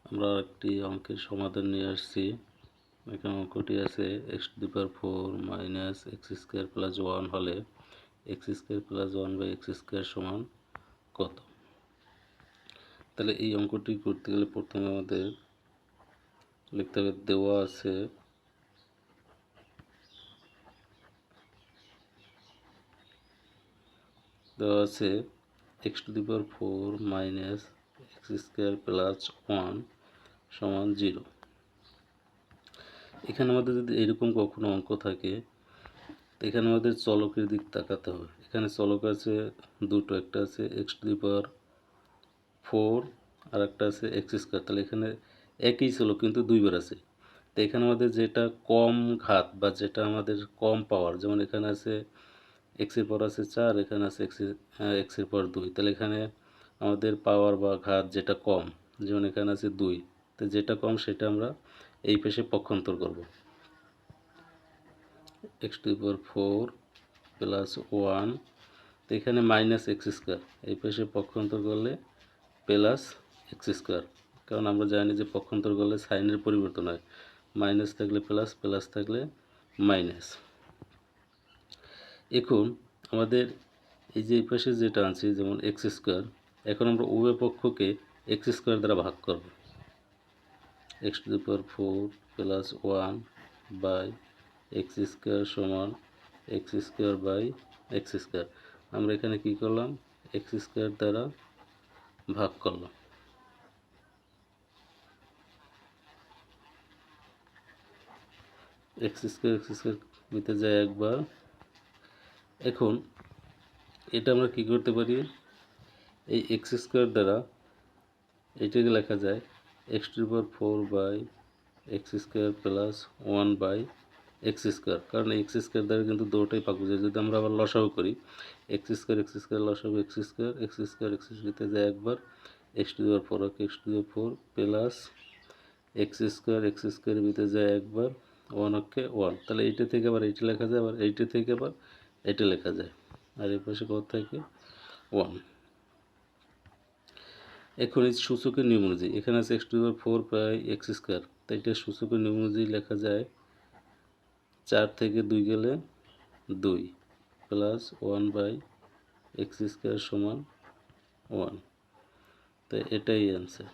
আমরা একটি অঙ্কের সমাধান নিয়ে আসছি। এখানে অঙ্কটি আছে x⁴ মাইনাস x² প্লাস 1 হলে x² প্লাস 1/x² সমান কত। তাহলে এই অঙ্কটি করতে গেলে প্রথমে আমাদের লিখতে হবে দেওয়া আছে x⁴ মাইনাস x² প্লাস 1 সমান 0। এখানে আমাদের যদি এরকম কখনো অঙ্ক থাকে, এখানে আমাদের চলকের দিক তাকাতে হবে। এখানে চলক আছে দুটো, একটা আছে x⁴ আর একটা আছে x²। তাহলে এখানে একই চলক কিন্তু দুইবার আছে। তো এখানে আমাদের যেটা কম ঘাত বা যেটা আমাদের কম পাওয়ার, যেমন এখানে আছে x-এর পর আছে 4, এখানে আছে x-এর পর 2। তাহলে এখানে আমাদের পাওয়ার বা ঘাত যেটা কম, যেমন এখানে আছে 2, তো যেটা কম সেটা আমরা এই পাশে পক্ষান্তর করব। x⁴ প্লাস 1, তো এখানে মাইনাস x², এই পাশে পক্ষান্তর করলে প্লাস x², কারণ আমরা জানি যে পক্ষান্তর করলে সাইনের পরিবর্তন হয়, মাইনাস থাকলে প্লাস, প্লাস থাকলে মাইনাস। এখন আমাদের এই যে এই পাশে যেটা আছে যেমন x², এখন আমরা উভয় পক্ষকে x² দ্বারা ভাগ করব। x⁴ প্লাস 1 বাই x² সমান x²/x²। আমরা এখানে কি করলাম, x² দ্বারা ভাগ করলাম। x² ভিতরে যায় একবার। এখন এটা আমরা কি করতে পারি, এই x² দ্বারা এটাকে লেখা যায় x⁴/x² প্লাস 1/x², কারণ x² দ্বারা কিন্তু দুটোই ভাগ যায়। যদি আমরা আবার লসাগু করি, x² লসাগু x² ভিতরে যায় একবার, x⁴ প্লাস x² ভিতরে যায় একবার, 1 তাহলে এইটা থেকে আবার এইটা লেখা যায়, আবার এইটা থেকে আবার এটা লেখা যায়, আর এই পাশে কত থাকে 1। এখন এই সূচকের নিয়ম অনুযায়ী এখানে আছে x⁴/x², তাই এটা সূচকের নিয়ম অনুযায়ী লেখা যায় 4 থেকে 2 গেলে 2 প্লাস 1/x² সমান 1। তাই এটাই অ্যান্সার।